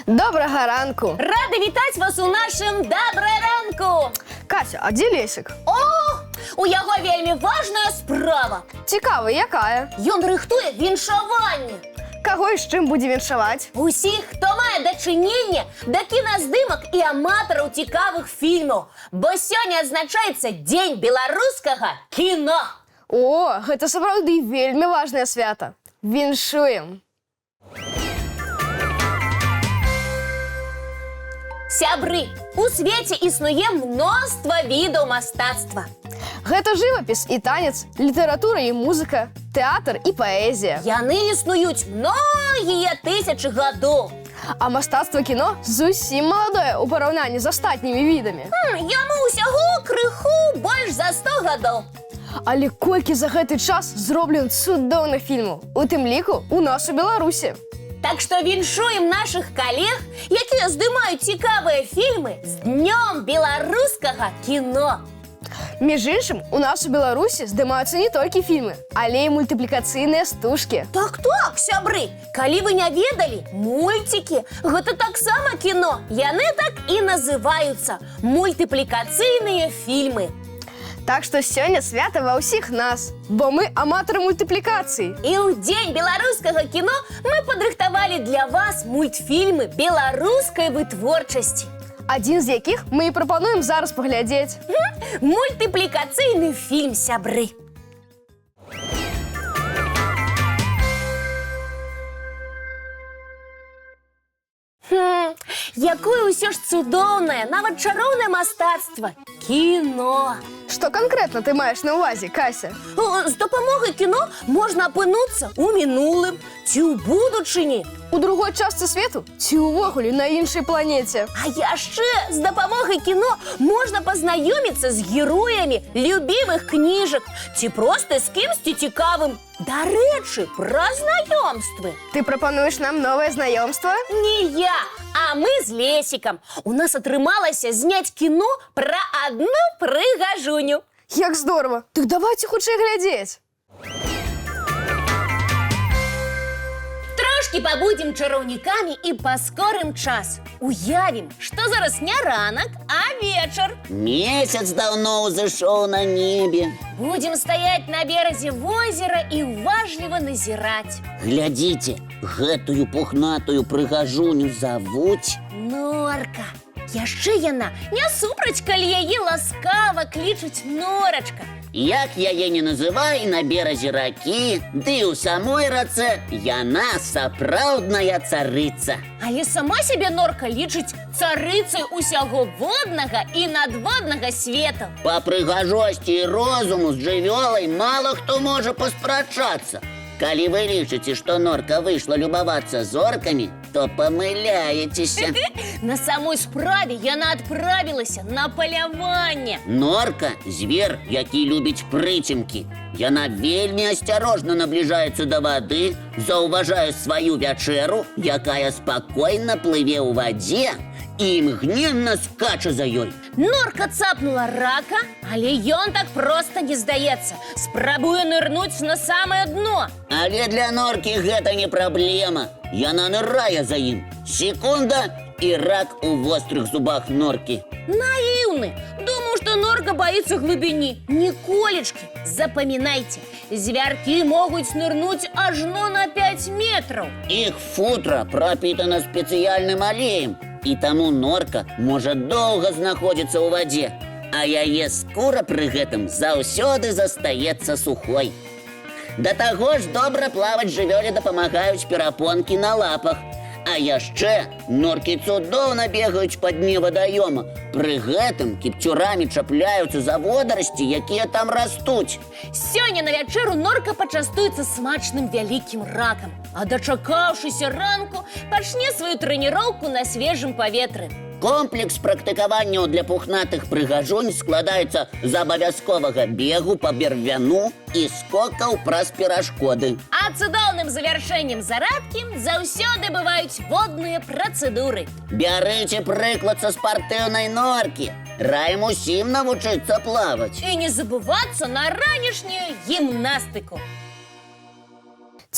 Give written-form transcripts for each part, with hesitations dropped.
Доброго ранку. Рада вітаць вас у нашым «Доброе ранку». Кася, а дзе Лесік? О, у яго вельмі важная справа. Цікава, якая? Ён рыхтуе віншаванне. Каго і з чым будзе віншаваць? Усіх, хто мае дачыненне да кіназдымак і аматараў цікавых фільмаў. Бо сёння адзначаецца Дзень беларускага кіно. О, гэта сапраўды вельмі важнае свята. Віншуем. Сябры, у свеце існуе мноства відаў мастацтва. Гэта жывапіс і танец, літаратура і музыка, тэатр і паэзія. Яны існуюць многія тысячы гадоў. А мастацтва кіно зусім маладое ў параўнанні з астатнімі відамі. Яму ўсяго крыху больш за 100 гадоў. Але колькі за гэты час зроблена цудоўных фільмаў, у тым ліку у нас у Беларусі. Так што віншуем нашых калег, якія здымаюць цікавыя фільмы з Днём беларускага кіно. Між іншым, у нас у Беларусі здымаюцца не толькі фільмы, але і мультыплікацыйныя стужкі. Так, сябры, калі вы не ведалі, мульцікі – гэта таксама кіно. Яны так і называюцца – мультыплікацыйныя фільмы. Так што сёння свята ва ўсіх нас, бо мы аматары мультыплікацыі. І ў Дзень беларускага кіно мы падрыхтавалі для вас мультфільмы беларускай вытворчасці. Адзін з якіх мы і прапануем зараз паглядзець. Мультыплікацыйны фільм, сябры. Якое ўсё ж цудоўнае, нават чароўнае мастацтва – кіно. Што канкрэтна ты маеш на ўвазе, Кася? З дапамогай кіно можна апынуцца ў мінулым ці ў будучыні. У другой частцы свету ці ўвогуле на іншай планеце. А яшчэ з дапамогай кіно можна пазнаёміцца з героямі любімых кніжак ці проста з кімсьці цікавым. Дарэчы, пра знаёмствы. Ты прапануеш нам новае знаёмства? Не я, а мы з Лесікам. У нас атрымалася зняць кіно пра адну прыгажуню. Як здорава! Так давайце хутчэй глядзець. Трошкі пабудзем чараўнікамі і паскорым час. Уявім, што зараз не ранак, а вечар. Месяц даўно ўзышоў на небе. Будзем стаяць на беразе возера і уважліва назіраць. Глядзіце, гэтую пухнатую прыгажуню завуць Норка. Яшчэ яна не супраць, калі яе ласкава клічуць Норачка. Як яе не называй, на беразе ракі, ды ў самой рацэ яна сапраўдная царыца. Але сама сябе Норка лічыць царыцай усяго воднага і надводнага свету. Па прыгажосці і розуму з жывёлай мала хто можа паспрачацца. Калі вы лічыце, што Норка выйшла любавацца зоркамі, то памыляецеся. На самой справе яна адправілася на паляванне. Норка – звер, які любіць прыцемкі. Яна вельмі асцярожна набліжаецца да вады, заўважае сваю вячэру, якая спакойна плыве ў вадзе і імгненна скача за ёй. Норка цапнула рака, але ён так проста не здаецца. Спрабуе нырнуць на самае дно. Але для Норкі гэта не праблема. Яна нырае за ім. Секунда, і рак у вострых зубах Норкі. Наіўны. Думаю, што Норка баіцца глыбіні. Ніколечкі. Запамінайце, звяркі могуць нырнуць ажно на 5 метраў. Іх футра прапітана спецыяльным алеем, і таму Норка можа доўга знаходзіцца ў вадзе, а яе скура пры гэтым заўсёды застаецца сухой. Да таго ж добра плаваць жывёле дапамагаюць перапонкі на лапах. А яшчэ норкі цудоўна бегаюць па дне вадаёма. Пры гэтым кіпцюрамі чапляюцца за водарасці, якія там растуць. Сёння на вячэру Норка пачастуецца смачным вялікім ракам, а дачакаўшыся ранку, пачне сваю трэніроўку на свежым паветры. Комплекс практыкаванняў для пухнатых прыгажунь складаецца з абавязковага бегу па бервяну і скокаў праз перашкоды. А цудоўным завяршэннем зарадкі заўсёды бываюць водныя працэдуры. Бярыце прыклад са спартыўнай Норкі. Раім усім навучыцца плаваць. І не забывацца на ранішнюю гімнастыку.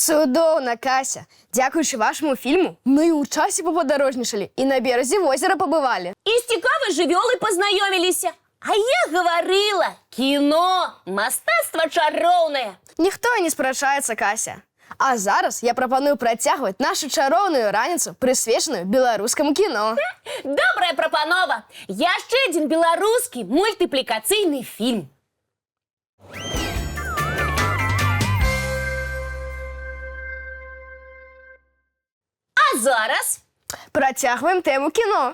Цудовно, Кася. Дякуючи вашому фільму, ми і у часі поподорожнішали, і на березі озера побывали. І з цікавою живьолой познайомилися. А я говорила, кіно, мистецтво чаровне. Ніхто і не спрачається, Кася. А зараз я пропоную протягувати нашу чаровну раніцу, присвячену білоруському кіно. Добрая пропанова. Я ще один білоруський мультиплікаційний фільм. А зараз Протягуємо тему кіно.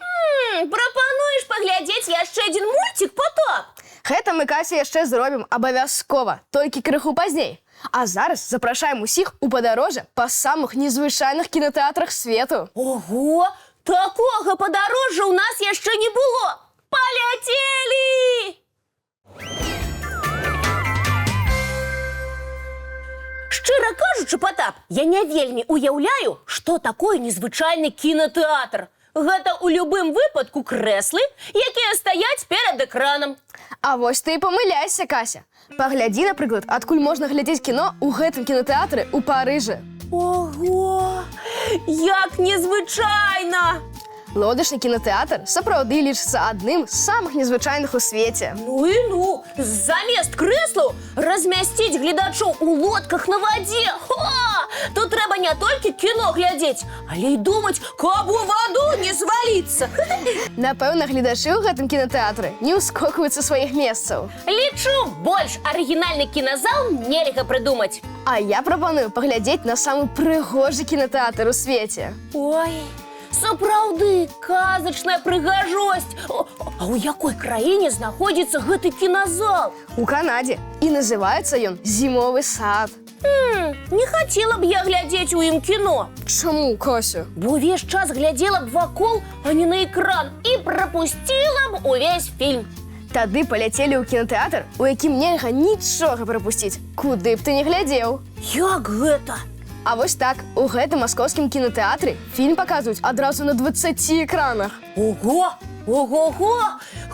пропонуєш поглядіти яшчэ один мультик, Потап? Гэта ми, Кася, яшчэ зробім абавязкова, толькі крыху пазней. А зараз запрашаем усіх у падарожжа па самых незвычайных кінотэатрах свету. Ого, такого подорожжя у нас яшчэ не было. Полетели! Шчыра кажучы, Потап, я не вельмі уяўляю, што такое незвычайны кінотэатр. Гэта ў любым выпадку крэслы, якія стаяць перад экранам. А вось ты і памыляйся, Кася. Паглядзі, напрыклад, адкуль можна глядзець кіно ў гэтым кінотэатры ў Парыжы. Ого, як незвычайна! Лодачны кінотэатр сапраўды лічыцца адным з самых незвычайных у свеце. Ну і ну, замест крэслаў размясціць гледачоў у лодках на вадзе. Ха! Тут трэба не толькі кіно глядзець, але і думаць, каб у ваду не зваліцца. Напэўна, гледачы ў гэтым кінотэатры не ўскокваюць са сваіх месцаў. Лічу, больш арыгінальны кіназал нельга прыдумаць. А я прапаную паглядзець на самы прыгожы кінотэатр у свеце. Ой, сапраўды, казачная прыгажосць. А ў якой краіне знаходзіцца гэты кіназал? У Канадзе. І называецца ён «Зімовы сад». Не хацела б я глядзець у ім кіно. Чаму, Кася? Бо ўвесь час глядзела б вакол, а не на экран, і прапусціла б увесь фільм. Тады паляцелі ў кінотэатр, у якім нельга нічога прапусціць, куды б ты не глядзеў. Як гэта? А вось так, у гэтым маскоўскім кінотэатры фільм паказваюць адразу на 20 экранах. Ого! Ого-го!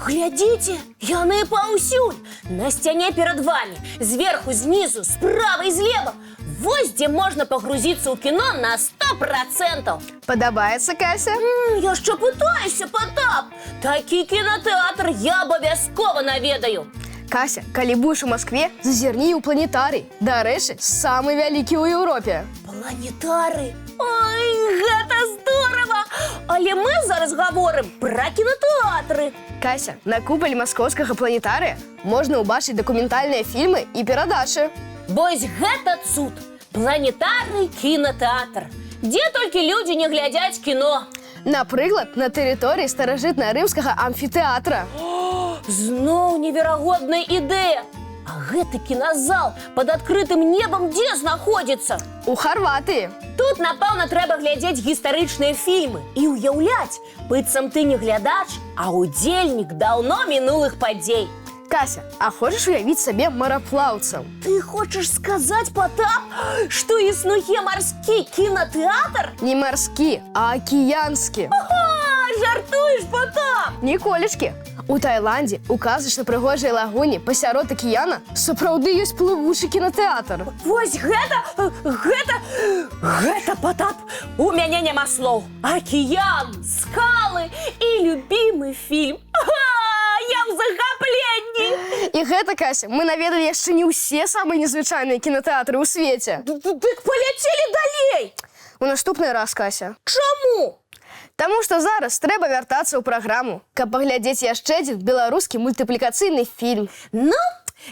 Глядзіце, яны паўсюль! На сцяне перад вами, зверху, знізу, справа і злева. Вось дзе можна пагрузіцца ў кіно на 100%. Падабаецца, Кася? Яшчэ пытаюся, Потап! Такі кінотэатр я абавязкова наведаю. Кася, калі будзеш у Маскве, зазірні ў планетарый. Дарэчы, самы вялікі ў Еўропе. Планетары! Ой, гэта здорава! Але мы зараз гаворым пра кінотэатры. Кася, на купаль маскоўскага планетарыя можна ўбачыць дакументальныя фільмы і перадачы. Вось гэта цуд! Планетарны кінотэатр, дзе толькі людзі не глядзяць кіно. Напрыклад, на тэрыторыі старажытна-рымскага амфітэатра. Зноў неверагодная ідэя! А гэты кіназал пад адкрытым небам дзе знаходзіцца? У Харватыі. Тут, напэўна, трэба глядзець гістарычныя фільмы і ўяўляць, быццам ты не глядач, а удзельнік даўно мінулых падзей. Кася, а хочаш уявіць сабе мараплаўцаў? Ты хочаш сказаць, Потап, што існуе марскі кінотэатр? Не марскі, а акіянскі. Жартуеш, Потап? Ніколечкі. У Таіландзе, у казачна-прыгожай лагуне пасярод акіяна сапраўды ёсць плывучы кінотэатр. Вось гэта, Потап, у мяне няма слоў. Акіян, скалы і любімы фільм. Я ў захапленні. І гэта, Кася, мы наведалі яшчэ не ўсе самыя незвычайныя кінотэатры ў свеце. Дык паляцелі далей. У наступны раз, Кася. Чаму? Таму што зараз трэба вяртацца ў праграму, каб паглядзець яшчэ адзін беларускі мультыплікацыйны фільм. Ну,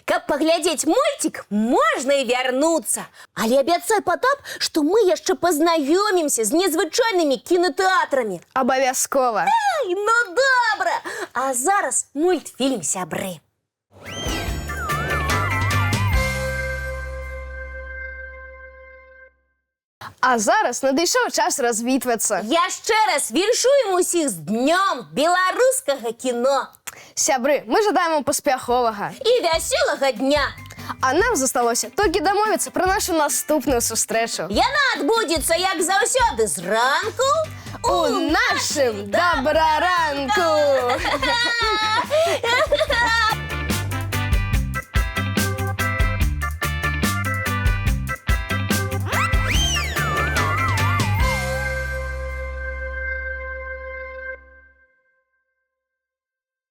каб паглядзець мультик, можна і вярнуцца. Але абяцай, Потап, што мы яшчэ пазнаёмімся з незвычайнымі кінотэатрамі. Абавязкова. Ай, ну добра! А зараз мультфільм, сябры. А зараз надышоў час развітвацца. Яшчэ раз віншуем усіх з днём беларускага кіно. Сябры, мы жадаем вам паспяховага І вясёлага дня. А нам засталося толькі дамовіцца пра нашу наступную сустрэчу. Яна адбудзецца, як заўсёды, зранку У нашым добраранку!